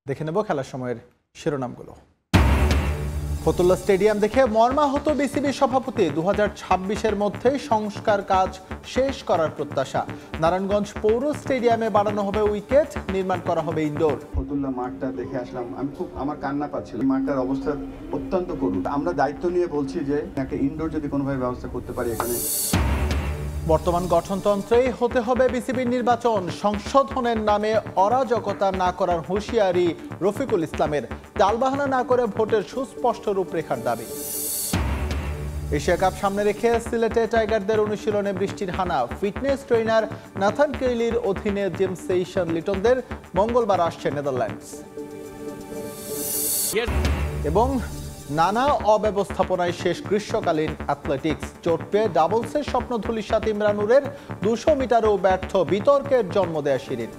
দেখে নেব খেলার সময়ের শিরোনামগুলো। ফতুল্লা স্টেডিয়াম দেখে মর্মাহত বিসিবি সভাপতি 2026-এর মধ্যে সংস্কার কাজ শেষ করার প্রত্যাশা। নারায়ণগঞ্জ পৌর স্টেডিয়ামে বানানো হবে উইকেট, নির্মাণ করা হবে ইনডোর। ফতুল্লা মাঠটা দেখে আসলাম, আমার কান্না পাচ্ছিল। মাঠটার অবস্থা অত্যন্ত করুণ। আমরা দায়িত্ব নিয়ে বলছি যে একটা ইনডোর যদি কোনোভাবে ব্যবস্থা করতে পারি এখানে। বর্তমান গঠনতন্ত্রেই হতে হবে বিসিবির নির্বাচন, সংশোধনের নামে অরাজকতা না করার হুঁশিয়ারি রফিকুল ইসলামের। টালবাহানা না করে ভোটের সুস্পষ্ট রূপরেখার দাবি। এশিয়া কাপ সামনে রেখে সিলেটে টাইগারদের অনুশীলনে বৃষ্টির হানা। ফিটনেস ট্রেনার নাথান কেইলির অধীনে জেমস সেইশন লিটনদের মঙ্গলবার আসছে নেদারল্যান্ডস। এবং নানা অব্যবস্থাপনায় শেষ গ্রীষ্মকালীন অ্যাথলেটিক্স। চোট পেয়ে ডাবলসের স্বপ্ন ধূলিসাৎ ইমরানুরের 200 মিটারেও ব্যর্থ, বিতর্কের জন্ম দেয়া শিরিন।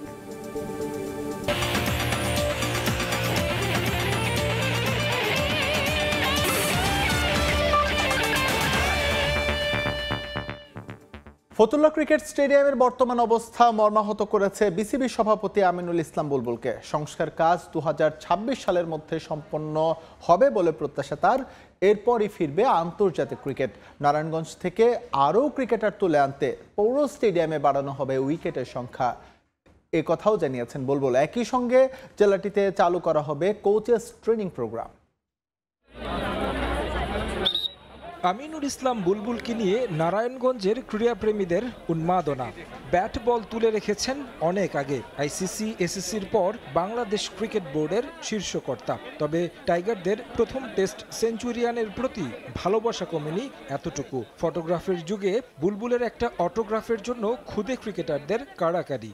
ফতুল্লা ক্রিকেট স্টেডিয়ামের বর্তমান অবস্থা মর্মাহত করেছে বিসিবি সভাপতি আমিনুল ইসলাম বুলবুলকে। সংস্কার কাজ 2026 সালের মধ্যে সম্পন্ন হবে বলে প্রত্যাশা তার। এরপরই ফিরবে আন্তর্জাতিক ক্রিকেট। নারায়ণগঞ্জ থেকে আরও ক্রিকেটার তুলে আনতে পৌর স্টেডিয়ামে বাড়ানো হবে উইকেটের সংখ্যা, এ কথাও জানিয়েছেন বুলবুল। একই সঙ্গে জেলাটিতে চালু করা হবে coaches training programme. Aminul Islam বুলবুলকে নিয়ে নারায়ণগঞ্জের ক্রীড়াপ্রেমীদের উন্মাদনা। ব্যাট বল তুলে রেখেছেন অনেক আগে আইসিসি এসএসসির পর বাংলাদেশ ক্রিকেট বোর্ডের শীর্ষকর্তা। তবে টাইগারদের প্রথম টেস্ট সেঞ্চুরিয়ানের প্রতি ভালোবাসা কমেনি এতটুকু। ফটোগ্রাফের যুগে বুলবুলের একটা অটোগ্রাফের জন্য খুদে ক্রিকেটারদের কাড়াকাড়ি।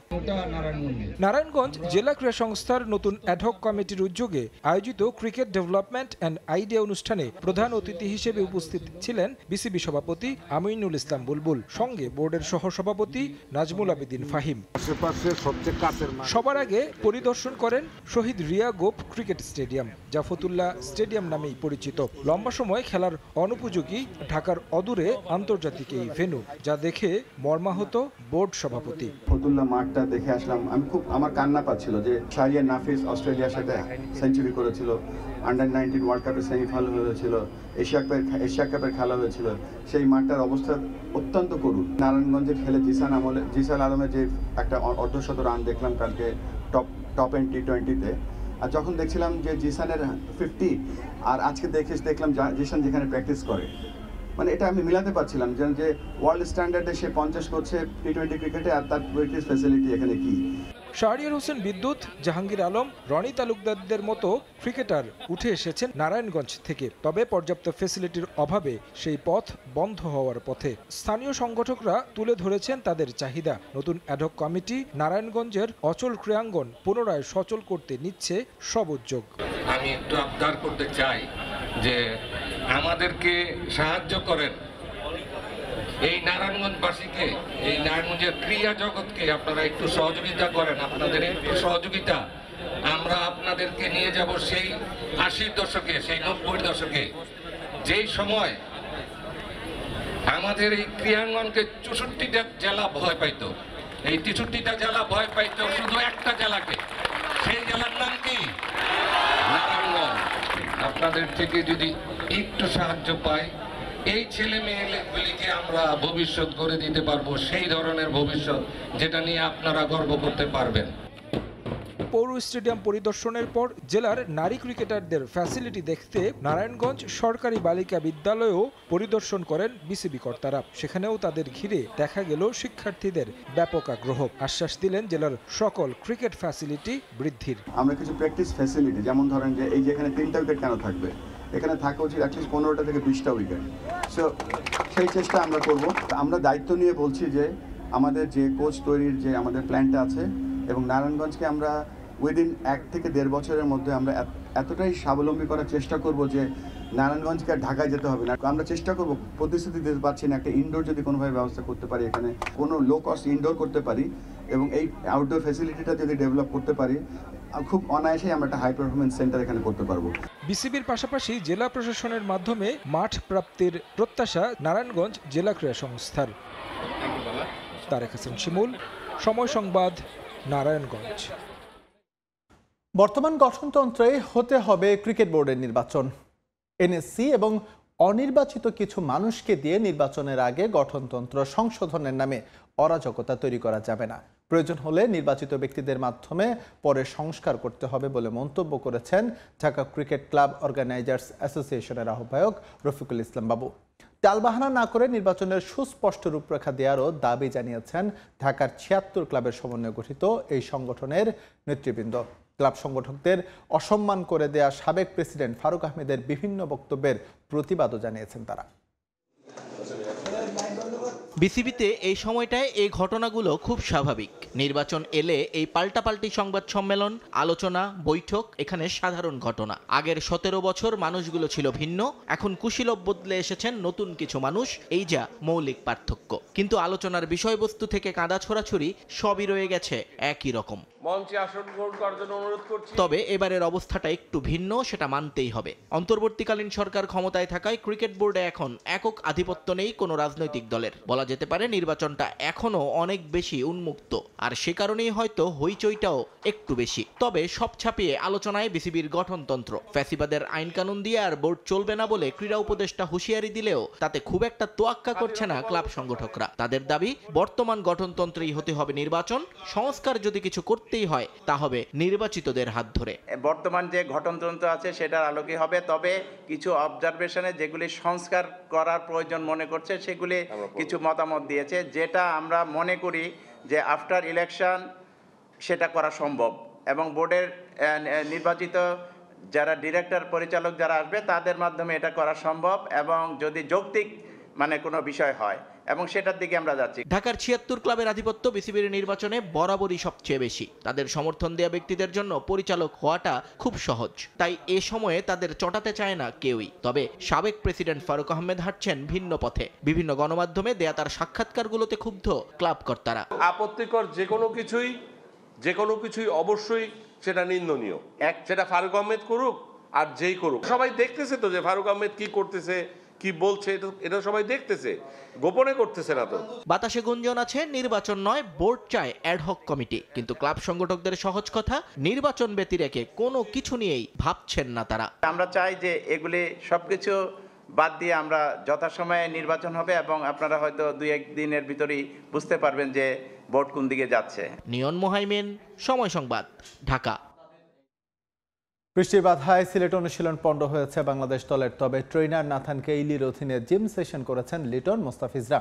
নারায়ণগঞ্জ জেলা ক্রীড়া সংস্থার নতুন অ্যাডহক কমিটির উদ্যোগে আয়োজিত ক্রিকেট ডেভেলপমেন্ট অ্যান্ড আইডিয়া অনুষ্ঠানে প্রধান অতিথি হিসেবে উপস্থিত ছিলেন বিসিবি সভাপতি আমিনুল ইসলাম বুলবুল, সঙ্গে বোর্ডের সহসভাপতি নাজমুল আবেদিন ফাহিম। সবার আগে পরিদর্শন করেন শহীদ রিয়া গোপ ক্রিকেট স্টেডিয়াম, যা ফতুল্লা স্টেডিয়াম নামেই পরিচিত। লম্বা সময় খেলার অনুপযোগী, ঢাকার অদূরে আন্তর্জাতিক এই ভেন্যু, যা দেখে মর্মাহত বোর্ড সভাপতি। ফতুল্লা মাঠটা দেখে আসলাম, আমার কান্না পাচ্ছিল যে শাহরিয়ার নাফিস অস্ট্রেলিয়ার সাথে সেঞ্চুরি করেছিল, আন্ডার-19 ওয়ার্ল্ড কাপের সেমিফাইনাল হয়েছিল, এশিয়া কাপের খেলা হয়েছিল। সেই মাঠটার অবস্থা অত্যন্ত করুণ। নারায়ণগঞ্জে খেলে জিসান আলমের যে একটা অর্ধশত রান দেখলাম কালকে টপ এন্ড টি20-তে, আর যখন দেখছিলাম যে জিসানের 50 আর আজকে দেখলাম জিসান যেখানে প্র্যাকটিস করে, মানে এটা আমি মিলাতে পারছিলাম যে ওয়ার্ল্ড স্ট্যান্ডার্ডে সে 50 করছে টি20 ক্রিকেটে, আর তার প্র্যাকটিস ফ্যাসিলিটি এখানে কি। শাহরিয়ার হোসেন বিদ্যুৎ, জাহাঙ্গীর আলম, রনি তালুকদারদের মতো ক্রিকেটার উঠে এসেছেন নারায়ণগঞ্জ থেকে। তবে পর্যাপ্ত ফ্যাসিলিটির অভাবে সেই পথ বন্ধ হওয়ার পথে। স্থানীয় সংগঠকরা তুলে ধরেছেন তাদের চাহিদা। নতুন অ্যাডহক কমিটি নারায়ণগঞ্জের অচল ক্রীড়াঙ্গন পুনরায় সচল করতে নিচ্ছে সব উদ্যোগ। আমি একটু আবদার করতে চাই যে আমাদেরকে সাহায্য করেন, এই নারায়ণগঞ্জবাসীকে, এই নারায়ণগঞ্জের ক্রীড়া জগৎকে আপনারা একটু সহযোগিতা করেন। আপনাদের একটু সহযোগিতা, আমরা আপনাদেরকে নিয়ে যাব সেই 80-র দশকে, সেই 90-র দশকে, যেই সময় আমাদের এই ক্রীড়াঙ্গনকে 64টা জেলা ভয় পাইতো। এই 63টা জেলা ভয় পাইতো শুধু একটা জেলাকে, সেই জেলার নাম কি? নারায়ণগঞ্জ। আপনাদের থেকে যদি একটু সাহায্য পাই, এই ছেলে মেয়েগুলিকে আমরা ভবিষ্যৎ করে দিতে পারবো, সেই ধরনের ভবিষ্যৎ যেটা নিয়ে আপনারা গর্ব করতে পারবেন। পৌর স্টেডিয়াম পরিদর্শনের পর জেলার নারী ক্রিকেটারদের ফ্যাসিলিটি দেখতে নারায়ণগঞ্জ সরকারি বালিকা বিদ্যালয়েও পরিদর্শন করেন বিসিবি কর্তারা। সেখানেও তাদের ঘিরে দেখা গেল শিক্ষার্থীদের ব্যাপক আগ্রহ। আশ্বাস দিলেন জেলার সকল ক্রিকেট ফ্যাসিলিটি বৃদ্ধির। আমরা কিছু প্র্যাকটিস ফ্যাসিলিটি, যেমন ধরেন যে এই যে এখানে 3টা উইকেট কেন থাকবে, এখানে থাকা উচিত অ্যাটলিস্ট 15টা থেকে 20টা উইকেট। সো সেই চেষ্টা আমরা করব। আমরা দায়িত্ব নিয়ে বলছি যে আমাদের যে কোচ তৈরির যে আমাদের প্ল্যানটা আছে, এবং নারায়ণগঞ্জকে আমরা উইদিন 1 থেকে 1.5 বছরের মধ্যে আমরা এতটাই স্বাবলম্বী করার চেষ্টা করব যে নারায়ণগঞ্জকে আর ঢাকায় যেতে হবে না। আমরা চেষ্টা করব, প্রতিশ্রুতি দিতে পারছি না, একটা ইনডোর যদি কোনোভাবে ব্যবস্থা করতে পারি, এখানে কোনো লো কস্ট ইনডোর করতে পারি, এবং এই আউটডোর ফ্যাসিলিটিটা যদি ডেভেলপ করতে পারি, খুব অনায়াসেই আমরা একটা হাই পারফরমেন্স সেন্টার এখানে করতে পারবো। বিসিবির পাশাপাশি জেলা প্রশাসনের মাধ্যমে মাঠ প্রাপ্তির প্রত্যাশা নারায়ণগঞ্জ জেলা ক্রীড়া সংস্থার। তারেক হাসান শিমুল, সময় সংবাদ, নারায়ণগঞ্জ। বর্তমান গঠনতন্ত্রে হতে হবে ক্রিকেট বোর্ডের নির্বাচন। এনএসসি এবং অনির্বাচিত কিছু মানুষকে দিয়ে নির্বাচনের আগে গঠনতন্ত্র সংশোধনের নামে অরাজকতা তৈরি করা যাবে না। প্রয়োজন হলে নির্বাচিত ব্যক্তিদের মাধ্যমে পরে সংস্কার করতে হবে বলে মন্তব্য করেছেন ঢাকা ক্রিকেট ক্লাব অর্গানাইজার্স অ্যাসোসিয়েশনের আহ্বায়ক রফিকুল ইসলাম বাবু। টালবাহানা না করে নির্বাচনের সুস্পষ্ট রূপরেখা দেওয়ারও দাবি জানিয়েছেন ঢাকার ৭৬ ক্লাবের সমন্বয়ে গঠিত এই সংগঠনের নেতৃবৃন্দ। ক্লাব সংগঠকদের অসম্মান করে দেয়া সাবেক প্রেসিডেন্ট ফারুক আহমেদের বিভিন্ন বক্তব্যের প্রতিবাদও জানিয়েছেন তারা। বিসিবিতে এই সময়টায় এই ঘটনাগুলো খুব স্বাভাবিক। নির্বাচন এলে এই পাল্টাপাল্টি সংবাদ সম্মেলন, আলোচনা, বৈঠক এখানে সাধারণ ঘটনা। আগের ১৭ বছর মানুষগুলো ছিল ভিন্ন, এখন কুশীলব বদলে এসেছেন নতুন কিছু মানুষ, এই যা মৌলিক পার্থক্য। কিন্তু আলোচনার বিষয়বস্তু থেকে কাঁদা ছোড়াছুড়ি সবই রয়ে গেছে একই রকম। মঞ্চে আসন গ্রহণ করার জন্য অনুরোধ করছি। তবে এবারের অবস্থাটা একটু ভিন্ন, সেটা মানতেই হবে। অন্তর্বর্তীকালীন সরকার ক্ষমতায় থাকায় ক্রিকেট বোর্ডে এখন একক আধিপত্য নেই কোনো রাজনৈতিক দলের। বলা যেতে পারে নির্বাচনটা এখনো অনেক বেশি উন্মুক্ত, আর সে কারণেই হয়তো হইচইটাও একটু বেশি। তবে সব ছাপিয়ে আলোচনায় বিসিবির গঠনতন্ত্র। ফ্যাসিবাদের আইন কানুন দিয়ে আর বোর্ড চলবে না বলে ক্রীড়া উপদেষ্টা হুঁশিয়ারি দিলেও তাতে খুব একটা তোয়াক্কা করছে না ক্লাব সংগঠকরা। তাদের দাবি বর্তমান গঠনতন্ত্রেই হতে হবে নির্বাচন, সংস্কার যদি কিছু করতেই হয় তা হবে নির্বাচিতদের হাত ধরে। বর্তমান যে গঠনতন্ত্র আছে সেটার আলোকে হবে, তবে কিছু অবজারভেশনে যেগুলি সংস্কার করার প্রয়োজন মনে করছে সেগুলি কিছু মতামত দিয়েছে, যেটা আমরা মনে করি যে আফটার ইলেকশন সেটা করা সম্ভব এবং বোর্ডের নির্বাচিত যারা ডিরেক্টর পরিচালক যারা আসবে তাদের মাধ্যমে এটা করা সম্ভব এবং যদি যৌক্তিক কোনো বিষয় হয় এবং সেটার দিকে আমরা যাচ্ছি। ঢাকার ৭৬ ক্লাবের আধিপত্য বিসিবির নির্বাচনে বরাবরই সবচেয়ে বেশি। তাদের সমর্থন দেয়া ব্যক্তিদের জন্য পরিচালক হওয়াটা খুব সহজ, তাই এ সময়ে তাদের চটাতে চায় না কেউই। তবে সাবেক প্রেসিডেন্ট ফারুক আহমেদ হাঁটছেন ভিন্ন পথে। বিভিন্ন গণমাধ্যমে দেয়া তার সাক্ষাৎকারগুলোতে ক্ষুব্ধ ক্লাব কর্তারা। আপত্তিকর যে কোনো কিছুই অবশ্যই সেটা নিন্দনীয়। সেটা ফারুক আহমেদ করুক আর যেই করুক, সবাই দেখতেছে তো যে ফারুক আহমেদ কি করতেছে, কি বলছে, এটা সবাই দেখতেছে, গোপনে করতেছে না তো। বাতাসে গুঞ্জন আছে নির্বাচন নয়, বোর্ড চায় অ্যাডহক কমিটি। কিন্তু ক্লাব সংগঠকদের সহজ কথা, নির্বাচন ব্যতি রেখে কোনো কিছু নিয়েই ভাবছেন না তারা। আমরা চাই যে এগুলি সবকিছু বাদ দিয়ে আমরা যথাসময়ে নির্বাচন হবে এবং আপনারা হয়তো ২-১ দিনের ভিতরেই বুঝতে পারবেন যে বোর্ড কোন দিকে যাচ্ছে। নিয়ন মোহাইমিন, সময় সংবাদ, ঢাকা। বৃষ্টির বাধায় সিলেট অনুশীলন পণ্ড হয়েছে বাংলাদেশ দলের। তবে ট্রেনার নাথান কেইলির অধীনে জিম সেশন করেছেন লিটন মোস্তাফিজরা।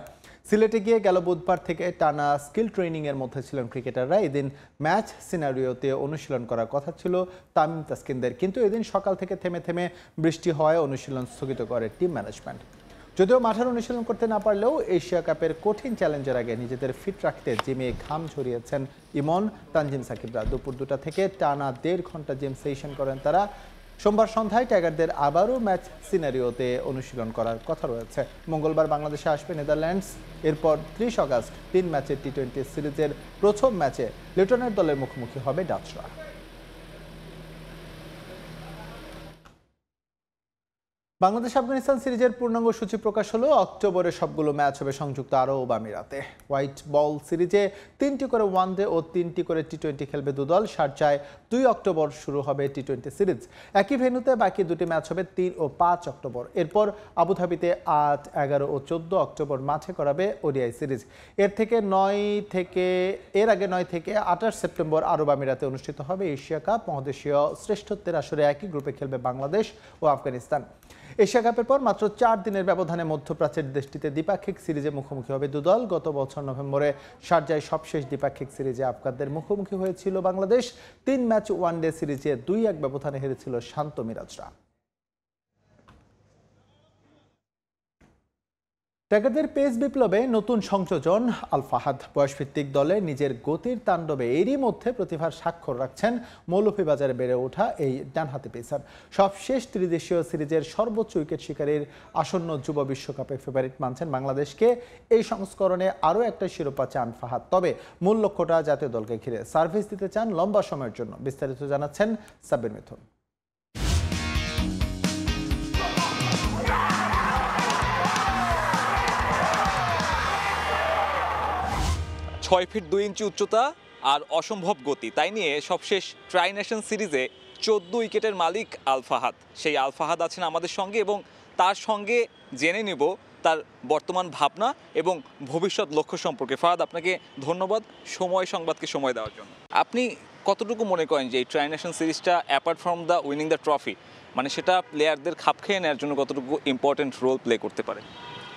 সিলেটে গিয়ে গেল বুধবার থেকে টানা স্কিল ট্রেনিং এর মধ্যে ছিলেন ক্রিকেটাররা। এদিন ম্যাচ সিনারিওতে অনুশীলন করার কথা ছিল তামিম তাসকিনদের, কিন্তু এদিন সকাল থেকে থেমে থেমে বৃষ্টি হওয়ায় অনুশীলন স্থগিত করে টিম ম্যানেজমেন্ট। যদিও মাঠের অনুশীলন করতে না পারলেও এশিয়া কাপের কঠিন চ্যালেঞ্জের আগে নিজেদের ফিট রাখতে জিমে ঘাম ঝরিয়েছেন ইমন, তানজিম সাকিবরা। দুপুর ২টা থেকে টানা ১.৫ ঘন্টা জিম সেশন করেন তারা। সোমবার সন্ধ্যায় টাইগারদের আবারও ম্যাচ সিনারিওতে অনুশীলন করার কথা রয়েছে। মঙ্গলবার বাংলাদেশে আসবে নেদারল্যান্ডস। এরপর ৩০ আগস্ট ৩ ম্যাচের টি-20 সিরিজের প্রথম ম্যাচে লিটনের দলের মুখোমুখি হবে ডাচরা। বাংলাদেশ আফগানিস্তান সিরিজের পূর্ণাঙ্গ সূচি প্রকাশ হলো। অক্টোবরে সবগুলো ম্যাচ হবে সংযুক্ত আরব আমিরাতে। হোয়াইট বল সিরিজে ৩টি করে ওয়ানডে ও ৩টি করে টি-20 খেলবে দুদল। শারজায় ২ অক্টোবর শুরু হবে টি-20 সিরিজ। একই ভেন্যুতে বাকি দুটি ম্যাচ হবে ৩ ও ৫ অক্টোবর। এরপর আবুধাবিতে ৮, ১১ ও ১৪ অক্টোবর মাঠে করাবে ওডিআই সিরিজ। এর আগে ৯ থেকে ২৮ সেপ্টেম্বর আরব আমিরাতে অনুষ্ঠিত হবে এশিয়া কাপ। মহাদেশীয় শ্রেষ্ঠত্বের আসরে একই গ্রুপে খেলবে বাংলাদেশ ও আফগানিস্তান। এশিয়া কাপের পর মাত্র ৪ দিনের ব্যবধানে মধ্যপ্রাচ্যের দেশটিতে দ্বিপাক্ষিক সিরিজে মুখোমুখি হবে দুদল। গত বছর নভেম্বরে শারজায় সবশেষ দ্বিপাক্ষিক সিরিজে আফগানদের মুখোমুখি হয়েছিল বাংলাদেশ। ৩ ম্যাচ ওয়ানডে সিরিজে ২-১ ব্যবধানে হেরেছিল শান্ত মিরাজরা। টাইগারদের পেস বিপ্লবে নতুন সংযোজন আল ফাহাদ। বয়সভিত্তিক দলে নিজের গতির তাণ্ডবে এরই মধ্যে প্রতিভার স্বাক্ষর রাখছেন মৌলভীবাজারে বেড়ে ওঠা এই ডানহাতি পেসার। সবশেষ ত্রিদেশীয় সিরিজের সর্বোচ্চ উইকেট শিকারীর আসন্ন যুব বিশ্বকাপে ফেভারিট মানছেন বাংলাদেশকে। এই সংস্করণে আরও একটা শিরোপা চান ফাহাদ। তবে মূল লক্ষ্যটা জাতীয় দলকে ঘিরে সার্ভিস দিতে চান লম্বা সময়ের জন্য। বিস্তারিত জানাচ্ছেন সাব্বির মিথুন। ৬ ফিট ২ ইঞ্চি উচ্চতা, আর অসম্ভব গতি, তাই নিয়ে সবশেষ ট্রাই নেশন সিরিজে 14 উইকেটের মালিক আল ফাহাদ। সেই আল ফাহাদ আছেন আমাদের সঙ্গে এবং তার সঙ্গে জেনে নেব তার বর্তমান ভাবনা এবং ভবিষ্যৎ লক্ষ্য সম্পর্কে। ফাহাদ, আপনাকে ধন্যবাদ সময় সংবাদকে সময় দেওয়ার জন্য। আপনি কতটুকু মনে করেন যে এই ট্রাই নেশন সিরিজটা apart from the winning the trophy, মানে সেটা প্লেয়ারদের খাপ খেয়ে নেওয়ার জন্য কতটুকু ইম্পর্টেন্ট রোল প্লে করতে পারে?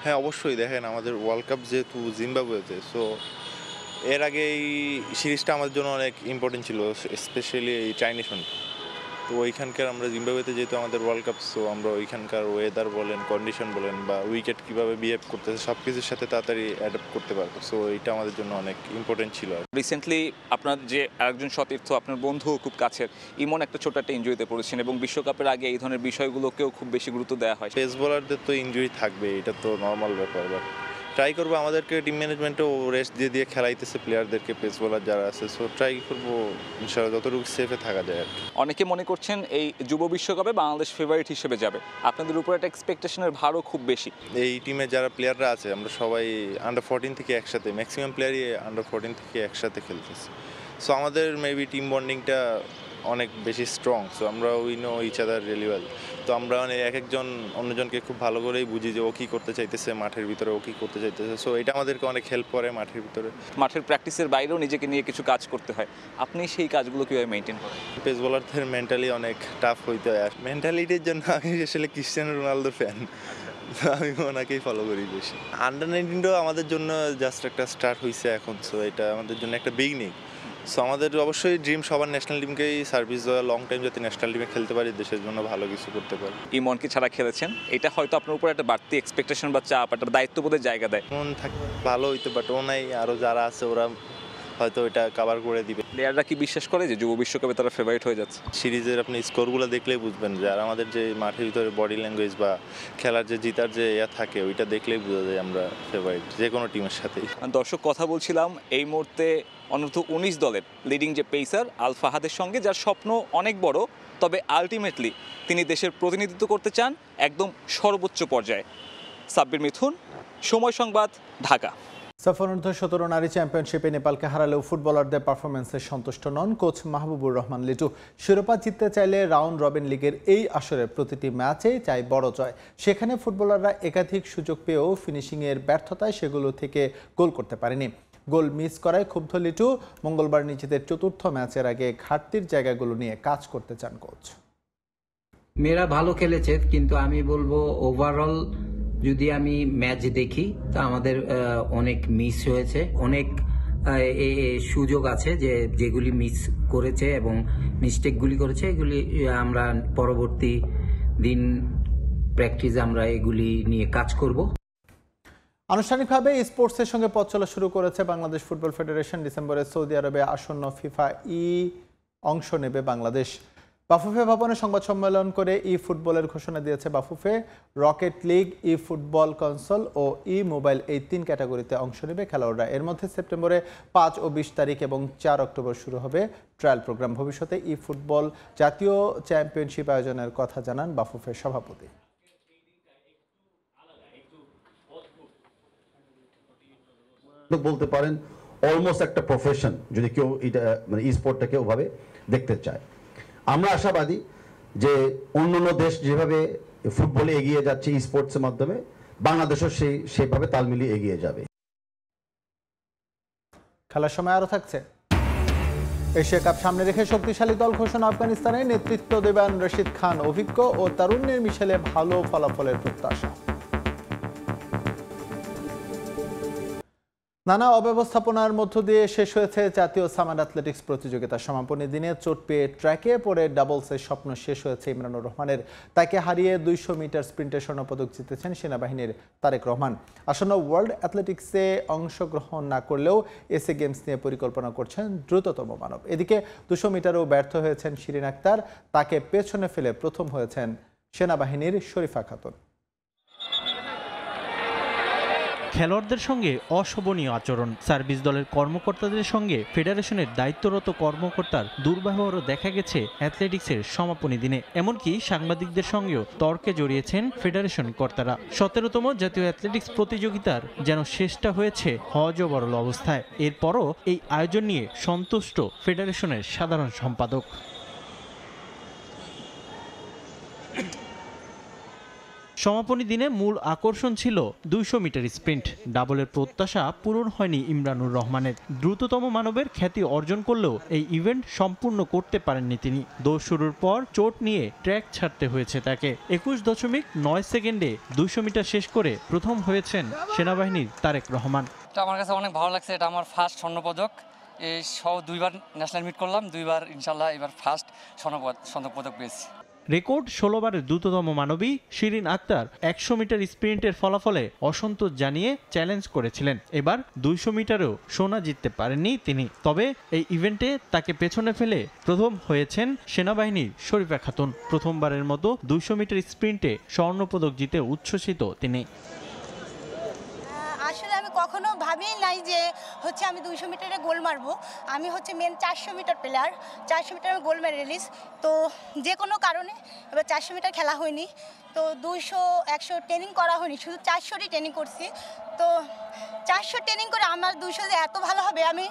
হ্যাঁ, অবশ্যই। দেখেন, আমাদের ওয়ার্ল্ড কাপ যেহেতু জিম্বাবুয়েতে, সো এর আগে এই সিরিজটা আমাদের জন্য অনেক ইম্পর্টেন্ট ছিল, স্পেশালি এই ট্রাই নেশন। তো ওইখানকার আমরা জিম্বাবুয়েতে যেহেতু আমাদের ওয়ার্ল্ড কাপ, সো আমরা ওইখানকার ওয়েদার বলেন, কন্ডিশন বলেন বা উইকেট কীভাবে বিহেভ করতেছে সব কিছুর সাথে তাড়াতাড়ি অ্যাডাপ্ট করতে পারবো। সো এটা আমাদের জন্য অনেক ইম্পর্টেন্ট ছিল। রিসেন্টলি আপনার যে আরেকজন সতীর্থ, আপনার বন্ধু খুব কাছের, ইমন একটা ছোট একটা ইনজুরিতে পড়েছেন এবং বিশ্বকাপের আগে এই ধরনের বিষয়গুলোকেও খুব বেশি গুরুত্ব দেওয়া হয়। পেস বোলারদের তো ইনজুরি থাকবে, এটা তো নর্মাল ব্যাপার। বাট ট্রাই করবো, আমাদেরকে টিম ম্যানেজমেন্টও রেস্ট দিয়ে খেলাইতেছে প্লেয়ারদেরকে, পেস বোলার যারা আছে। সো ট্রাই করবো ইনশাআল্লাহ যতটুকু সেফে থাকা যায় আর কি। অনেকে মনে করছেন এই যুব বিশ্বকাপে বাংলাদেশ ফেভারিট হিসেবে যাবে, আপনাদের উপর একটা এক্সপেকটেশনের ভারও খুব বেশি। এই টিমে যারা প্লেয়াররা আছে আমরা সবাই আন্ডার 14 থেকে একসাথে, ম্যাক্সিমাম প্লেয়ারই আন্ডার 14 থেকে একসাথে খেলতেছে। সো আমাদের মেবি টিম বন্ডিংটা অনেক বেশি স্ট্রং। সো আমরা we know each other really well. তো আমরা মানে এক একজন অন্যজনকে খুব ভালো করেই বুঝি যে ও কী করতে চাইতেছে মাঠের ভিতরে, ও কী করতে চাইতেছে। সো এটা আমাদেরকে অনেক হেল্প করে মাঠের ভিতরে। মাঠের প্র্যাকটিসের বাইরেও নিজেকে নিয়ে কিছু কাজ করতে হয়, আপনি সেই কাজগুলো কীভাবে মেনটেন করেন? পেস বোলারদের মেন্টালি অনেক টাফ হইতে হয়। মেন্টালিটির জন্য আমি আসলে ক্রিস্টিয়ানো রোনালদোর ফ্যান, আমি ওনাকেই ফলো করি বেশি। আন্ডার 19টাও আমাদের জন্য জাস্ট একটা স্টার্ট হয়েছে এখন। সো এটা আমাদের জন্য একটা বিগনিং। সো আমাদের অবশ্যই ড্রিম সবার ন্যাশনাল টিমকেই সার্ভিস দেওয়া, লং টাইম যাতে ন্যাশনাল টিমে খেলতে পারি, দেশের জন্য ভালো কিছু করতে পারি। ইমনকে ছাড়া খেলেছেন, এটা হয়তো আপনার উপর একটা বাড়তি এক্সপেকটেশন বা চাপ, একটা দায়িত্ববোধের জায়গা দেয়। মন থাকে ভালো হইতে, বাট ও নাই, আরও যারা আছে ওরা হয়তো এটা কভার করে দিবে। প্লেয়াররা কি বিশ্বাস করে যে যুব বিশ্বকাপে তারা ফেভারিট হয়ে যাচ্ছে? সিরিজের আপনি স্কোরগুলো দেখলেই বুঝবেন যে, আর আমাদের যে মাঠের ভিতরে বডি ল্যাঙ্গুয়েজ বা খেলার যে জিতার যে থাকে, ওইটা দেখলেই বোঝা যায় আমরা ফেভারিট যে কোনো টিমের সাথেই। দর্শক, কথা বলছিলাম এই মুহূর্তে অনূর্ধ্ব 19 দলের লিডিং যে পেসার আল ফাহাদের সঙ্গে, যার স্বপ্ন অনেক বড়, তবে আলটিমেটলি তিনি দেশের প্রতিনিধিত্ব করতে চান একদম সর্বোচ্চ পর্যায়ে। সাব্বির মিথুন, সময় সংবাদ, ঢাকা। সাফ অনূর্ধ্ব 17 নারী চ্যাম্পিয়নশিপে নেপালকে হারালেও ফুটবলারদের পারফরমেন্সে সন্তুষ্ট নন কোচ মাহবুবুর রহমান লিটু। শিরোপা জিততে চাইলে রাউন্ড রবিন লিগের এই আসরের প্রতিটি ম্যাচেই চাই বড় জয়। সেখানে ফুটবলাররা একাধিক সুযোগ পেয়েও ফিনিশিংয়ের ব্যর্থতায় সেগুলো থেকে গোল করতে পারেনি। গোল মিস করায় ক্ষুব্ধ লিটু। মঙ্গলবার নিজেদের চতুর্থ ম্যাচের আগে ঘাটতির জায়গাগুলো নিয়ে কাজ করতে চান কোচ। মেয়েরা ভালো খেলেছে, কিন্তু আমি বলবো ওভারঅল যদি আমি ম্যাচ দেখি তা আমাদের অনেক মিস হয়েছে, অনেক সুযোগ আছে যেগুলি মিস করেছে এবং মিস্টেকগুলি করেছে, এগুলি আমরা পরবর্তী দিন প্র্যাকটিসে আমরা এগুলি নিয়ে কাজ করব। আনুষ্ঠানিকভাবে স্পোর্টসের সঙ্গে পথ চলা শুরু করেছে বাংলাদেশ ফুটবল ফেডারেশন। ডিসেম্বরে সৌদি আরবে আসন্ন ফিফা অংশ নেবে বাংলাদেশ। বাফুফে ভবনে সংবাদ সম্মেলন করে ফুটবলের ঘোষণা দিয়েছে বাফুফে। রকেট লিগ, ফুটবল কনসোল ও মোবাইল, এই 3 ক্যাটাগরিতে অংশ নেবে খেলোয়াড়রা। এর মধ্যে সেপ্টেম্বরে 5 ও 20 তারিখ এবং 4 অক্টোবর শুরু হবে ট্রায়াল প্রোগ্রাম। ভবিষ্যতে ফুটবল জাতীয় চ্যাম্পিয়নশিপ আয়োজনের কথা জানান বাফুফের সভাপতি। বলতে পারেন অলমোস্ট একটা প্রফেশন, যদি কেউ এটা মানে স্পোর্টটাকে ওভাবে দেখতে চায়। আমরা আশাবাদী যে অন্যান্য দেশ যেভাবে ফুটবলে এগিয়ে যাচ্ছে স্পোর্টসের মাধ্যমে, বাংলাদেশও সেইভাবে তাল মিলিয়ে এগিয়ে যাবে। খেলার সময় আরও থাকছে। এশিয়া কাপ সামনে রেখে শক্তিশালী দল ঘোষণা আফগানিস্তানের। নেতৃত্ব দেবেন রশিদ খান। অভিজ্ঞ ও তারুণ্যের মিশেলে ভালো ফলাফলের প্রত্যাশা। নানা অব্যবস্থাপনার মধ্য দিয়ে শেষ হয়েছে জাতীয় সামার অ্যাথলেটিক্স প্রতিযোগিতা। সমাপনী দিনে চোট পেয়ে ট্র্যাকে পড়ে ডাবলসের স্বপ্ন শেষ হয়েছে ইমরানুর রহমানের। তাকে হারিয়ে 200 মিটার স্প্রিন্টে স্বর্ণপদক জিতেছেন সেনাবাহিনীর তারেক রহমান। আসন্ন ওয়ার্ল্ড অ্যাথলেটিক্সে অংশগ্রহণ না করলেও এসএ গেমস নিয়ে পরিকল্পনা করছেন দ্রুততম মানব। এদিকে 200 মিটারেও ব্যর্থ হয়েছেন শিরিন আক্তার। তাকে পেছনে ফেলে প্রথম হয়েছেন সেনাবাহিনীর শরীফা খাতুন। খেলোয়াড়দের সঙ্গে অশোভনীয় আচরণ, সার্ভিস দলের কর্মকর্তাদের সঙ্গে ফেডারেশনের দায়িত্বরত কর্মকর্তার দুর্ব্যবহারও দেখা গেছে অ্যাথলেটিক্সের সমাপনী দিনে। এমনকি সাংবাদিকদের সঙ্গেও তর্কে জড়িয়েছেন ফেডারেশন কর্তারা। 17তম জাতীয় অ্যাথলেটিক্স প্রতিযোগিতার যেন শেষটা হয়েছে হজবরল অবস্থায়। এরপরও এই আয়োজন নিয়ে সন্তুষ্ট ফেডারেশনের সাধারণ সম্পাদক। সমাপনী দিনে মূল আকর্ষণ ছিল 200 মিটার স্প্রিন্ট। ডাবলের প্রত্যাশা পূরণ হয়নি ইমরানুর রহমানের। দ্রুততম মানবের খ্যাতি অর্জন করলেও এই ইভেন্ট সম্পূর্ণ করতে পারেননি তিনি। দৌড় শুরুর পর চোট নিয়ে ট্র্যাক ছাড়তে হয়েছে তাকে। 21.9 সেকেন্ডে 200 মিটার শেষ করে প্রথম হয়েছেন সেনাবাহিনীর তারেক রহমান। আমার কাছে অনেক ভালো লাগছে, এটা আমার ফার্স্ট স্বর্ণপদক। এই সহ 2বার ন্যাশনাল মিট করলাম, 2বার ইনশাল্লাহ এবার ফার্স্ট স্বর্ণপদক পেয়েছি। রেকর্ড 16 বারের দ্রুততম মানবী শিরিন আক্তার 100 মিটার স্প্রিন্টের ফলাফলে অসন্তোষ জানিয়ে চ্যালেঞ্জ করেছিলেন। এবার 200 মিটারেও সোনা জিততে পারেননি তিনি। তবে এই ইভেন্টে তাকে পেছনে ফেলে প্রথম হয়েছেন সেনাবাহিনীর শরীফা খাতুন। প্রথমবারের মতো 200 মিটার স্প্রিন্টে স্বর্ণপদক জিতে উচ্ছ্বসিত তিনি। আসলে আমি কখনো ভাবি নাই যে আমি 200 মিটারে গোল মারবো। আমি মেন 400 মিটার প্লেয়ার, 400 মিটার আমি গোল্ড মেডেলিস্ট। তো যে কোনো কারণে এবার 400 মিটার খেলা হয়নি, তো 200 100 ট্রেনিং করা হয়নি, শুধু 400ই ট্রেনিং করছি। তো 400 ট্রেনিং করে আমার 200 যে এত ভালো হবে আমি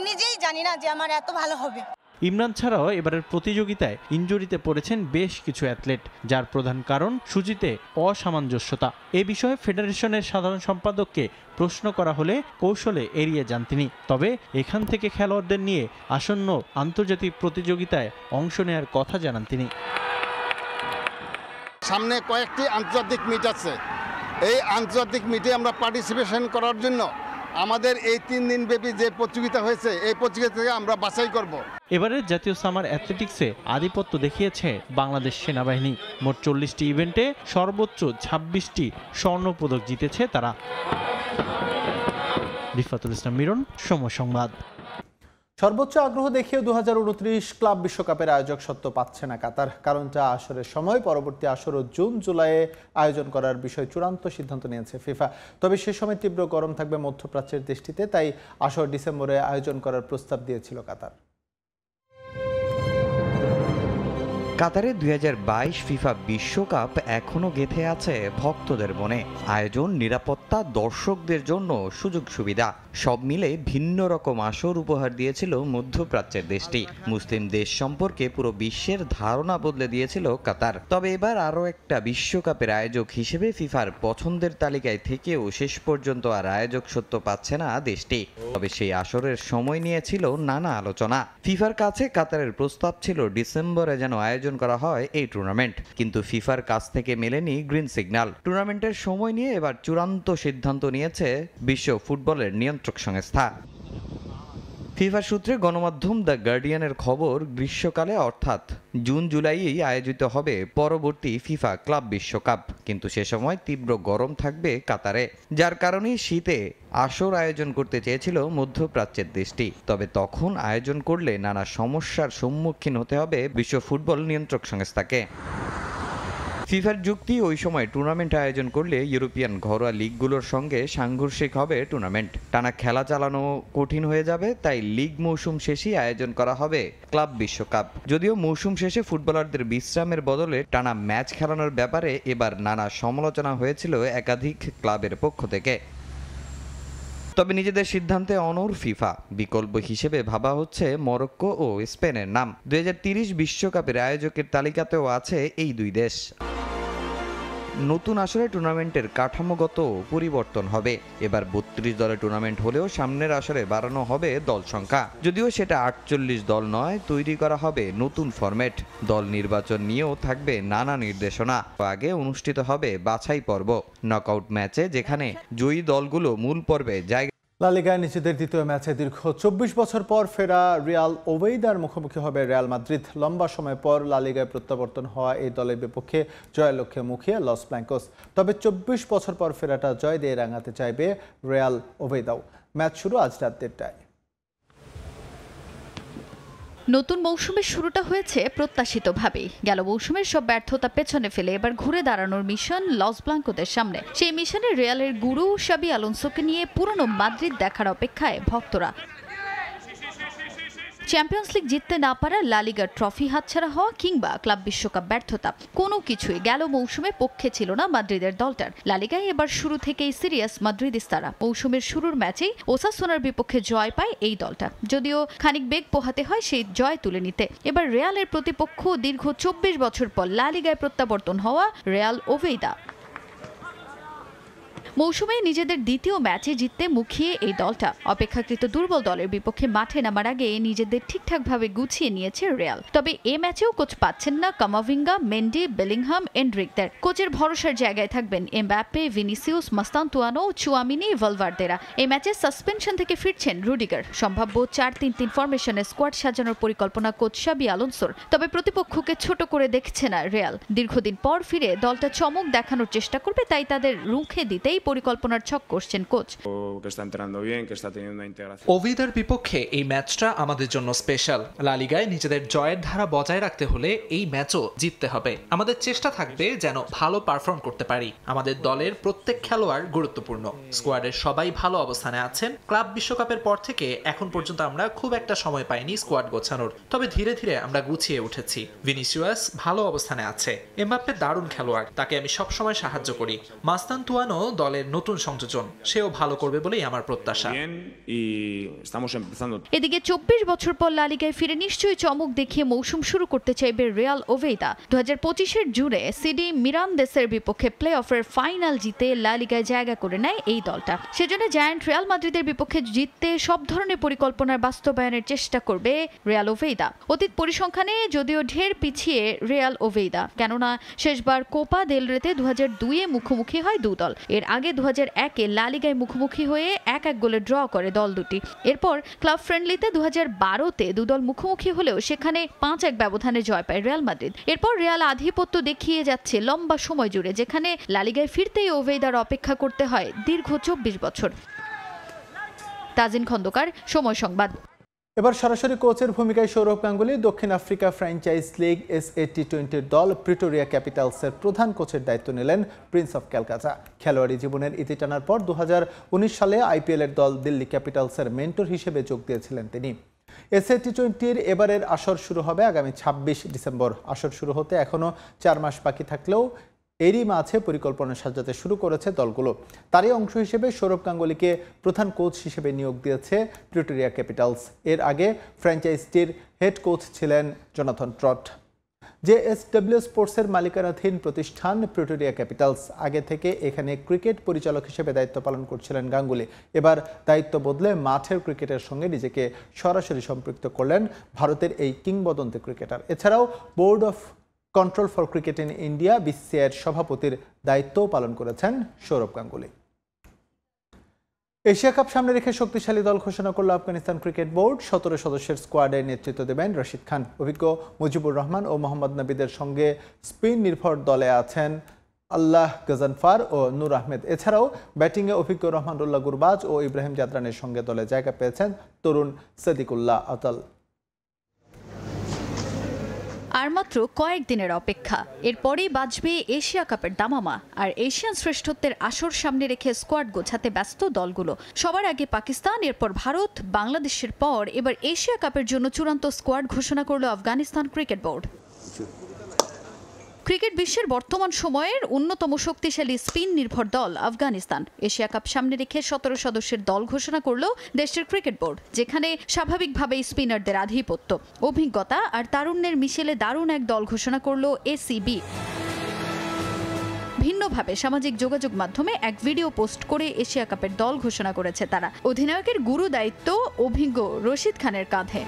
নিজেই জানি না যে আমার এত ভালো হবে। ইমরান ছাড়াও এবারের প্রতিযোগিতায় ইনজুরিতে পড়েছেন বেশ কিছু অ্যাথলেট, যার প্রধান কারণ সূচিতে অসামঞ্জস্যতা। এ বিষয়ে ফেডারেশনের সাধারণ সম্পাদককে প্রশ্ন করা হলে কৌশলে এড়িয়ে যান তিনি। তবে এখান থেকে খেলোয়াড়দের নিয়ে আসন্ন আন্তর্জাতিক প্রতিযোগিতায় অংশ নেওয়ার কথা জানান তিনি। সামনে কয়েকটি আন্তর্জাতিক মিট আছে, এই আন্তর্জাতিক মিটে আমরা পার্টিসিপেশন করার জন্য আমাদের এই 3 দিন ব্যাপী যে প্রতিযোগিতা হয়েছে এই প্রতিযোগিতা থেকে আমরা বাছাই করব। এবারের জাতীয় সামার অ্যাথলেটিক্সে আধিপত্য দেখিয়েছে বাংলাদেশ সেনাবাহিনী। মোট 40টি ইভেন্টে সর্বোচ্চ 26টি স্বর্ণপদক জিতেছে তারা। রিফাতুল ইসলাম মিরন, সময় সংবাদ। সর্বোচ্চ আগ্রহ দেখিয়ে 2029 ক্লাব বিশ্বকাপের আয়োজক সত্ত্ব পাচ্ছে না কাতার। কারণটা আসরের সময় পরবর্তী আসর জুন জুলাইয়ে আয়োজন করার বিষয়ে চূড়ান্ত সিদ্ধান্ত নিয়েছে ফিফা। তবে সে সময় তীব্র গরম থাকবে মধ্যপ্রাচ্যের দেশটিতে, তাই আসর ডিসেম্বরে আয়োজন করার প্রস্তাব দিয়েছিল কাতার। কাতারে 2022 ফিফা বিশ্বকাপ এখনো গেঁথে আছে ভক্তদের মনে। আয়োজন, নিরাপত্তা, দর্শকদের জন্য সুযোগ সুবিধা সব মিলে ভিন্ন রকম আসর উপহার দিয়েছিল মধ্যপ্রাচ্যের দেশটি। মুসলিম দেশ সম্পর্কে পুরো বিশ্বের ধারণা বদলে দিয়েছিল কাতার। তবে এবার আরও একটা বিশ্বকাপের আয়োজক হিসেবে ফিফার পছন্দের তালিকায় থেকেও শেষ পর্যন্ত আর আয়োজক সত্ত্ব পাচ্ছে না দেশটি। তবে সেই আসরের সময় নিয়েছিল নানা আলোচনা। ফিফার কাছে কাতারের প্রস্তাব ছিল ডিসেম্বরে যেন আয়োজন করা হয় এই টুর্নামেন্ট, কিন্তু ফিফার কাছ থেকে মেলেনি গ্রিন সিগন্যাল। টুর্নামেন্টের সময় নিয়ে এবার চূড়ান্ত সিদ্ধান্ত নিয়েছে বিশ্ব ফুটবলের নিয়ন্ত্রক সংস্থা। ফিফা সূত্রে গণমাধ্যম দ্য গার্ডিয়ানের খবর, গ্রীষ্মকালে অর্থাৎ জুন জুলাইয়েই আয়োজিত হবে পরবর্তী ফিফা ক্লাব বিশ্বকাপ, কিন্তু সে সময় তীব্র গরম থাকবে কাতারে, যার কারণে শীতে আসর আয়োজন করতে চেয়েছিল মধ্যপ্রাচ্যের দেশটি। তবে তখন আয়োজন করলে নানা সমস্যার সম্মুখীন হতে হবে বিশ্ব ফুটবল নিয়ন্ত্রক সংস্থাকে। ফিফার যুক্তি, ওই সময় টুর্নামেন্ট আয়োজন করলে ইউরোপিয়ান ঘরোয়া লিগগুলোর সঙ্গে সাংঘর্ষিক হবে টুর্নামেন্ট, টানা খেলা চালানো কঠিন হয়ে যাবে। তাই লিগ মৌসুম শেষেই আয়োজন করা হবে ক্লাব বিশ্বকাপ। যদিও মৌসুম শেষে ফুটবলারদের বিশ্রামের বদলে টানা ম্যাচ খেলানোর ব্যাপারে এবার নানা সমালোচনা হয়েছিল একাধিক ক্লাবের পক্ষ থেকে। তবে নিজেদের সিদ্ধান্তে অনড় ফিফা। বিকল্প হিসেবে ভাবা হচ্ছে মরক্কো ও স্পেনের নাম। 2030 বিশ্বকাপের আয়োজকের তালিকাতেও আছে এই দুই দেশ। নতুন আসরে টুর্নামেন্টের কাঠামোগত পরিবর্তন হবে। এবার 32 দলের টুর্নামেন্ট হলেও সামনের আসরে বাড়ানো হবে দল সংখ্যা। যদিও সেটা 48 দল নয়, তৈরি করা হবে নতুন ফরম্যাট। দল নির্বাচন নিয়েও থাকবে নানা নির্দেশনা। আগে অনুষ্ঠিত হবে বাছাই পর্ব, নকআউট ম্যাচে, যেখানে জয়ী দলগুলো মূল পর্বে জায়গা। লা লিগায় নিজেদের দ্বিতীয় ম্যাচে দীর্ঘ 24 বছর পর ফেরা রিয়াল ওভেইদার মুখোমুখি হবে রিয়াল মাদ্রিদ। লম্বা সময় পর লা লিগায় প্রত্যাবর্তন হওয়া এই দলের বিপক্ষে জয়ের লক্ষ্যে মুখিয়ে লস ব্ল্যাঙ্কোস। তবে 24 বছর পর ফেরাটা জয় দিয়ে রাঙাতে চাইবে রিয়াল ওভেইদাও। ম্যাচ শুরু আজ রাত 1টায়। নতুন মৌসুমের শুরুটা হয়েছে প্রত্যাশিতভাবেই। গেল মৌসুমের সব ব্যর্থতা পেছনে ফেলে এবার ঘুরে দাঁড়ানোর মিশন লস ব্লাঙ্কোদের সামনে। সেই মিশনে রিয়ালের গুরু শাবি আলোনসোকে নিয়ে পুরনো মাদ্রিদ দেখার অপেক্ষায় ভক্তরা। চ্যাম্পিয়ন্স লিগ জিততে না পারা, লা লিগার ট্রফি হাতছাড়া হওয়া কিংবা ক্লাব বিশ্বকাপ ব্যর্থতা, কোনো কিছুই গেল মৌসুমে পক্ষে ছিল না মাদ্রিদের দলটার। লা লিগায় এবার শুরু থেকেই সিরিয়াস মাদ্রিদিস্তারা। মৌসুমের শুরুর ম্যাচেই ওসাসুনার বিপক্ষে জয় পায় এই দলটা, যদিও খানিক বেগ পোহাতে হয় সেই জয় তুলে নিতে। এবার রিয়ালের প্রতিপক্ষ দীর্ঘ 24 বছর পর লা লিগায় প্রত্যাবর্তন হওয়া রিয়াল ওভেইদা। মৌসুমে নিজেদের দ্বিতীয় ম্যাচে জিততে মুখিয়ে এই দলটা অপেক্ষাকৃত দুর্বল দলের বিপক্ষে মাঠে নামার আগে নিজেদের ঠিকঠাকভাবে গুছিয়ে নিয়েছে রিয়াল। তবে এ ম্যাচেও কোচ পাচ্ছেন না কামাভিঙ্গা, মেন্ডি, বেলিংহাম, এন্ড্রিকদের। কোচের ভরসার জায়গায় থাকবেন এমবাপ্পে, ভিনিসিউস, মাস্তানতুয়ানো, চুয়ামিনি, ভালভার্দেরা। এই ম্যাচে সাসপেনশন থেকে ফিরছেন রুডিগার। সম্ভাব্য 4-3-3 ফরমেশনে স্কোয়াড সাজানোর পরিকল্পনা কোচ শাবি আলোনসোর। তবে প্রতিপক্ষকে ছোট করে দেখছে না রিয়াল। দীর্ঘদিন পর ফিরে দলটা চমক দেখানোর চেষ্টা করবে, তাই তাদের রুখে দিতেই পরিকল্পনার ছক করছেন কোচ। ওভিদার বিপক্ষে এই ম্যাচটা আমাদের জন্য স্পেশাল। লা লিগায় নিজেদের জয়ের ধারা বজায় রাখতে হলে এই ম্যাচও জিততে হবে। আমাদের চেষ্টা থাকবে যেন ভালো পারফর্ম করতে পারি। আমাদের দলের প্রত্যেক খেলোয়াড় গুরুত্বপূর্ণ। স্কোয়াডের সবাই ভালো অবস্থানে আছেন। ক্লাব বিশ্বকাপের পর থেকে এখন পর্যন্ত আমরা খুব একটা সময় পাইনি স্কোয়াড গোছানোর, তবে ধীরে ধীরে আমরা গুছিয়ে উঠেছি। ভিনিসিয়াস ভালো অবস্থানে আছে। এমবাপ্পে দারুণ খেলোয়াড়, তাকে আমি সবসময় সাহায্য করি। মাস্তানতুয়ানো দলের নতুন সংযোজন, সেও ভালো করবে বলেই আমার প্রত্যাশা। এদিকে 24 বছর পর লা লিগায় ফিরে নিশ্চয়ই চমক দেখিয়ে মৌসুম শুরু করতে চাইবে রিয়াল ওভেইদা। 2025-এর জুনে সিডি মিরান্দেসের বিপক্ষে প্লে অফের ফাইনাল জিতে লা লিগায় জায়গা করে নেয় এই দলটা। সেজন্য জায়ান্ট রিয়াল মাদ্রিদের বিপক্ষে জিততে সব ধরনের পরিকল্পনার বাস্তবায়নের চেষ্টা করবে রিয়াল ওভেইদা। অতীত পরিসংখ্যানে যদিও ঢের পিছিয়ে রিয়াল ওভেইদা, কেননা শেষবার কোপা দেল রেতে 2002-এ মুখোমুখি হয় দু দল। এর আগে 2001-এ লা লিগায় মুখোমুখি হয়ে 1-1 গোলে ড্র করে দল দুটি। এরপর ক্লাব ফ্রেন্ডলিতে 2012-তে দুদল মুখোমুখি হলেও সেখানে 5-1 ব্যবধানে জয় পায় রিয়াল মাদ্রিদ। এরপর রিয়াল আধিপত্য দেখিয়ে যাচ্ছে লম্বা সময় জুড়ে, যেখানে লা লিগায় ফিরতেই ওভেইদার অপেক্ষা করতে হয় দীর্ঘ 24 বছর। তাজিন খন্দকার, সময় সংবাদ। এবার সরাসরি কোচের ভূমিকায় সৌরভ গাঙ্গুলী দক্ষিণ Africa franchise league SA T20 দল প্রিটোরিয়া ক্যাপিটালসের প্রধান কোচের দায়িত্ব নিলেন প্রিন্স অফ ক্যালকাটা। খেলোয়াড়ি জীবনের ইতি টানার পর 2019 সালে IPL এর দল দিল্লি ক্যাপিটালসের মেন্টর হিসেবে যোগ দিয়েছিলেন তিনি। SA T20-র এবারের আসর শুরু হবে আগামী 26 ডিসেম্বর। আসর শুরু হতে এখনও 4 মাস বাকি থাকলেও এরই মাঝে পরিকল্পনা সাজাতে শুরু করেছে দলগুলো। তারই অংশ হিসেবে সৌরভ গাঙ্গুলীকে প্রধান কোচ হিসেবে নিয়োগ দিয়েছে প্রিটোরিয়া ক্যাপিটালস। এর আগে ফ্র্যাঞ্চাইজিটির হেড কোচ ছিলেন জোনাথন ট্রট। JSW স্পোর্টসের মালিকানাধীন প্রতিষ্ঠান প্রিটোরিয়া ক্যাপিটালস। আগে থেকে এখানে ক্রিকেট পরিচালক হিসেবে দায়িত্ব পালন করছিলেন গাঙ্গুলী। এবার দায়িত্ব বদলে মাঠের ক্রিকেটের সঙ্গে নিজেকে সরাসরি সম্পৃক্ত করলেন ভারতের এই কিংবদন্তি ক্রিকেটার। এছাড়াও Board of Control for Cricket in India BCCI-এর সভাপতির দায়িত্বও পালন করেছেন সৌরভ গাঙ্গুলী। এশিয়া কাপ সামনে রেখে শক্তিশালী দল ঘোষণা করল আফগানিস্তান ক্রিকেট বোর্ড। 17 সদস্যের স্কোয়াডের নেতৃত্ব দেবেন রশিদ খান। অভিজ্ঞ মুজিবুর রহমান ও মোহাম্মদ নবীদের সঙ্গে স্পিন নির্ভর দলে আছেন আল্লাহ গজনফার ও নূর আহমেদ। এছাড়াও ব্যাটিংয়ে অভিজ্ঞ রহমানুল্লাহ গুরবাজ ও ইব্রাহিম জাদরানের সঙ্গে দলে জায়গা পেয়েছেন তরুণ সদিকুল্লাহ আতাল। আর মাত্র কয়েকদিনের অপেক্ষা, এরপরেই বাজবে এশিয়া কাপের দামামা। আর এশিয়ান শ্রেষ্ঠত্বের আসর সামনে রেখে স্কোয়াড গোছাতে ব্যস্ত দলগুলো। সবার আগে পাকিস্তান, এরপর ভারত, বাংলাদেশের পর এবার এশিয়া কাপের জন্য চূড়ান্ত স্কোয়াড ঘোষণা করল আফগানিস্তান ক্রিকেট বোর্ড। ক্রিকেট বিশ্বের বর্তমান সময়ের অন্যতম শক্তিশালী স্পিন নির্ভর দল আফগানিস্তান। এশিয়া কাপ সামনে রেখে 17 সদস্যের দল ঘোষণা করল দেশটির ক্রিকেট বোর্ড, যেখানে স্বাভাবিকভাবেই স্পিনারদের আধিপত্য, অভিজ্ঞতা আর তারুণ্যের মিশেলে দারুণ এক দল ঘোষণা করল ACB। ভিন্নভাবে সামাজিক যোগাযোগ মাধ্যমে এক ভিডিও পোস্ট করে এশিয়া কাপের দল ঘোষণা করেছে তারা। অধিনায়কের গুরু দায়িত্ব অভিজ্ঞ রশিদ খানের কাঁধে।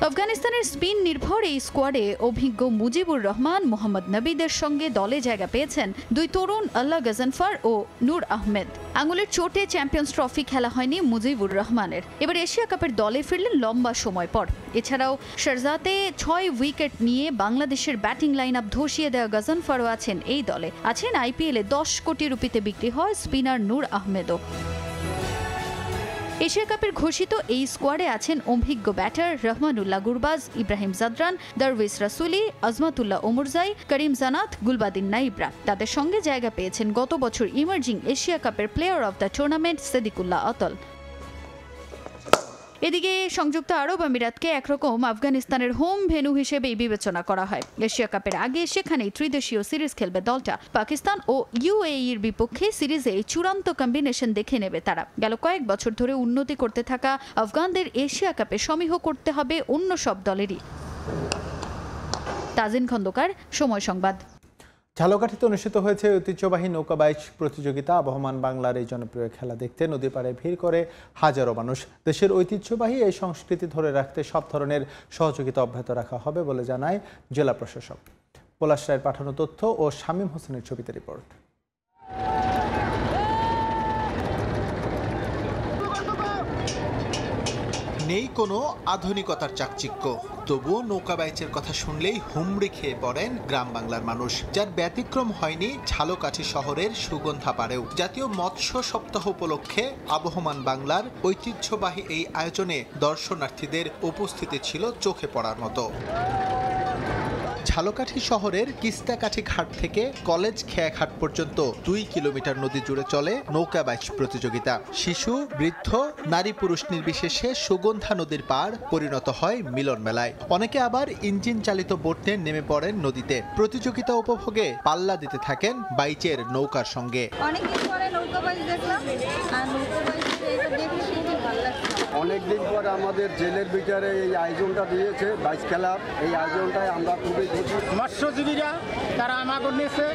আফগানিস্তানের স্পিন নির্ভর এই স্কোয়াডে অভিজ্ঞ মুজিবুর রহমান, মোহাম্মদ নবীদের সঙ্গে দলে জায়গা পেয়েছেন দুই তরুণ আল্লাহ গজনফার ও নূর আহমেদ। আঙুলের চোটে চ্যাম্পিয়ন্স ট্রফি খেলা হয়নি মুজিবুর রহমানের। এবার এশিয়া কাপের দলে ফিরলেন লম্বা সময় পর। এছাড়াও শারজাতে 6 উইকেট নিয়ে বাংলাদেশের ব্যাটিং লাইন আপ ধসিয়ে দেওয়া গজনফারও আছেন এই দলে। আছেন IPL-এ 10 কোটি রুপিতে বিক্রি হয় স্পিনার নূর আহমেদও। এশিয়া কাপের ঘোষিত এই স্কোয়াডে আছেন অভিজ্ঞ ব্যাটার রহমানুল্লাহ গুরবাজ, ইব্রাহিম জাদরান, দারওয়েজ রাসুলি, আজমাতুল্লাহ ওমরজাই, করিম জানাত, গুলবাদিন নাইবরা। তাদের সঙ্গে জায়গা পেয়েছেন গত বছর ইমার্জিং এশিয়া কাপের player of the tournament Siddiqullah অতল। এদিকে সংযুক্ত আরব আমিরাতকে একরকম আফগানিস্তানের হোম ভেন্যু হিসেবেই বিবেচনা করা হয়। এশিয়া কাপের আগে সেখানেই ত্রিদেশীয় সিরিজ খেলবে দলটা। পাকিস্তান ও ইউএইর বিপক্ষে সিরিজে চূড়ান্ত কম্বিনেশন দেখে নেবে তারা। গেল কয়েক বছর ধরে উন্নতি করতে থাকা আফগানদের এশিয়া কাপে সমীহ করতে হবে অন্য সব দলেরই। তাজিন খন্দকার, সময় সংবাদ। ঝালকাঠিতে অনুষ্ঠিত হয়েছে ঐতিহ্যবাহী নৌকা বাইচ প্রতিযোগিতা। আবহমান বাংলার এই জনপ্রিয় খেলা দেখতে নদী পাড়ে ভিড় করে হাজারো মানুষ। দেশের ঐতিহ্যবাহী এই সংস্কৃতি ধরে রাখতে সব ধরনের সহযোগিতা অব্যাহত রাখা হবে বলে জানায় জেলা প্রশাসক। পলাশ রায়ের পাঠানো তথ্য ও শামীম হোসেনের ছবিতে রিপোর্ট। নেই কোনো আধুনিকতার চাকচিক্য, তবুও নৌকা বাইচের কথা শুনলেই হুমড়ি খেয়ে পড়েন গ্রাম বাংলার মানুষ, যার ব্যতিক্রম হয়নি ঝালকাঠি শহরের সুগন্ধা পাড়েও। জাতীয় মৎস্য সপ্তাহ উপলক্ষে আবহমান বাংলার ঐতিহ্যবাহী এই আয়োজনে দর্শনার্থীদের উপস্থিতি ছিল চোখে পড়ার মতো। ঝালকাঠি শহরের কিস্তাকাঠি ঘাট থেকে কলেজ খেয়াঘাট পর্যন্ত 2 কিলোমিটার নদী জুড়ে চলে নৌকা বাইচ প্রতিযোগিতা। শিশু, বৃদ্ধ, নারী পুরুষ নির্বিশেষে সুগন্ধা নদীর পাড় পরিণত হয় মিলন মেলায়। অনেকে আবার ইঞ্জিন চালিত বোট নিয়ে নেমে পড়েন নদীতে। প্রতিযোগিতা উপভোগে পাল্লা দিতে থাকেন বাইচের নৌকার সঙ্গে। অনেকদিন পর আমাদের জেলের ভিতরে এই আয়োজনটা দিয়েছে বাইচ খেলার। এই আয়োজনটায় আমরা খুবই খুশি। মৎস্যজীবীরা তারা আমাকে নিয়েছে,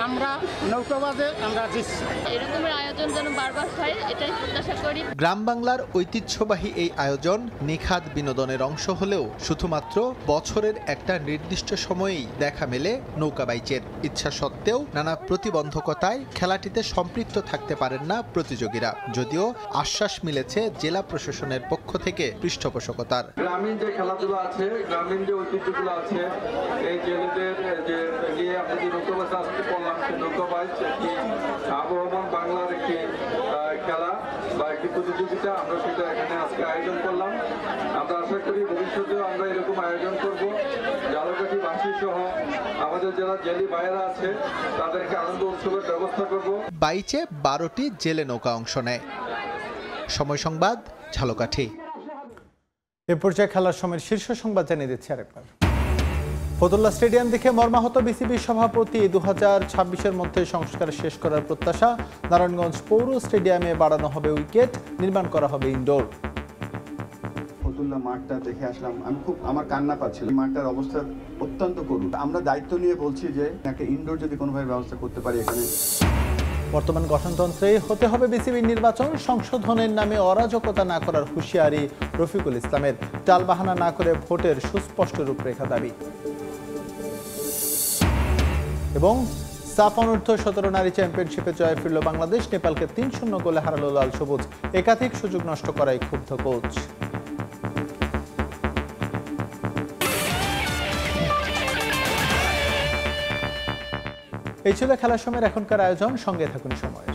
আমরা নৌকাবাজে আমরা জিতছি। এরকমের আয়োজন যেন বারবার হয় এটাই প্রত্যাশা করি। গ্রাম বাংলার ঐতিহ্যবাহী এই আয়োজন নিখাদ বিনোদনের অংশ হলেও শুধুমাত্র বছরের একটা নির্দিষ্ট সময়েই দেখা মেলে নৌকা বাইচের। ইচ্ছা সত্ত্বেও নানা প্রতিবন্ধকতায় খেলাটিতে সম্পৃক্ত থাকতে পারেন না প্রতিযোগীরা, যদিও আশ্বাস মিলেছে জেলা প্রশাসনের পক্ষ থেকে পৃষ্ঠপোষকতার। গ্রামীণ যে খেলাধুলা আছে, গ্রামীণ যে ঐতিহ্যগুলো আছে, এই জেলেদের যে নিয়ে আমরা যে নৌকাবাজ আসতে বললাম, সেই নৌকাবাজ একটি আবহমান বাংলার একটি খেলা বা একটি প্রতিযোগিতা, আমরা সেটা এখানে আজকে আয়োজন করলাম। আমরা আশা করি ভবিষ্যতেও আমরা এরকম আয়োজন করব। ঝালকাঠিবাসী সহ আমাদের যারা জেলে ভাইয়েরা আছে তাদেরকে আনন্দ উৎসবের ব্যবস্থা করব। বাইচে 12টি জেলে নৌকা অংশ নেয়। সময় সংবাদ, ঝালকাঠি। এ পর্যায়ে খেলার সময়ের শীর্ষ সংবাদ জানিয়ে দিচ্ছি আরেকবার। ফতুল্লা স্টেডিয়াম দেখে মর্মাহত বিসিবি সভাপতি। 2026-এর মধ্যে সংস্কার শেষ করার প্রত্যাশা। নারায়ণগঞ্জ পৌর স্টেডিয়ামে বাড়ানো হবে উইকেট, নির্মাণ করা হবে ইনডোর। ফতুল্লা মাঠটা দেখে আসলাম, আমার কান্না পাচ্ছিল। মাঠটার অবস্থা অত্যন্ত করুণ। আমরা দায়িত্ব নিয়ে বলছি যে একটা ইনডোর যদি কোনোভাবে ব্যবস্থা করতে পারি এখানে। বর্তমান গঠনতন্ত্রে হতে হবে বিসিবির নির্বাচন, সংশোধনের নামে অরাজকতা না করার হুঁশিয়ারি রফিকুল ইসলামের। টালবাহানা না করে ভোটের সুস্পষ্ট রূপরেখা দাবি। এবং সাফ অনূর্ধ্ব 17 নারী চ্যাম্পিয়নশিপে জয় ফিরল বাংলাদেশ। নেপালকে 3-0 গোলে হারালো লাল সবুজ। একাধিক সুযোগ নষ্ট করায় ক্ষুব্ধ কোচ। এই ছিল খেলার সময়ের এখনকার আয়োজন। সঙ্গে থাকুন সময়ের।